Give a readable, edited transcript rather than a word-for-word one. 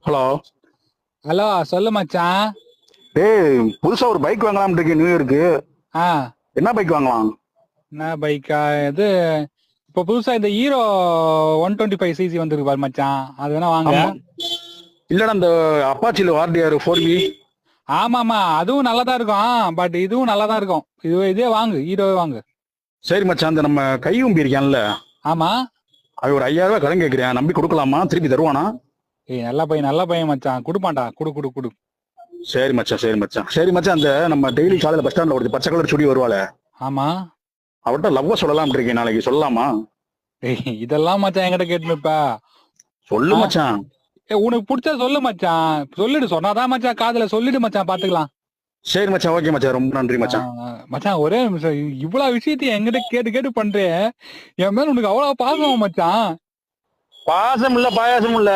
Hello. Hello, சொல்லு மச்சான். டேய், புதுசா ஒரு பைக் வாங்கலாம்னு இருக்கேன் நியூ இயருக்கு. ஆ, என்ன பைக் வாங்கலாம்? என்ன பைக்கா இது? இப்போ புதுசா இந்த ஹீரோ 125cc வந்திருக்கு பாரு மச்சான், அது வேணா வாங்க. ஆமா. இல்லடா, இந்த அப்பாச்சில ஆர்டிஆர் 4V. ஆமாமா, அதுவும் நல்லா தான் இருக்கும். பட் இதுவும் நல்லா தான் இருக்கும். இதே வாங்கு, ஹீரோவே வாங்கு. சரி மச்சான், அந்த நம்ம கையும்பி இருக்கான்ல, ஆமா. அவன் ஒரு 5000 கடன் கேட்கிறேன், நம்பி கொடுக்கலாமா? திருப்பி தருவானா? ஏய், நல்ல பையன் மச்சான், கொடுப்பான்டா. குடு குடு குடு. சரி மச்சான், சரி மச்சான், சரி மச்சான். அந்த நம்ம டெய்லி காலையில பஸ் ஸ்டாண்ட்ல ஒரு பச்சை கலர் சுடி வருவாளே, ஆமா. அவட்ட லவ்வ சொல்லலாம் இருக்கேன், நாளைக்கு சொல்லலாமா? ஏய், இதெல்லாம் மச்சான் என்கிட்ட கேட்டுனுப்ப. சொல்லு மச்சான். உனக்கு பிடிச்சா சொல்லு மச்சான், சொல்லிடு. சொன்னாதான் மச்சான், காதுல சொல்லிடு மச்சான், பாத்துக்கலாம். சரி மச்சான், ஓகே மச்சான், ரொம்ப நன்றி மச்சான். மச்சான், ஒரே நிமிஷம். இவ்வளவு விஷயத்தையும் என்கிட்ட கேட்டு கேட்டு பண்றேன். என் மேல உனக்கு அவ்வளவு பாசமா மச்சான்? பாசம் இல்ல, பாயாசம் இல்ல.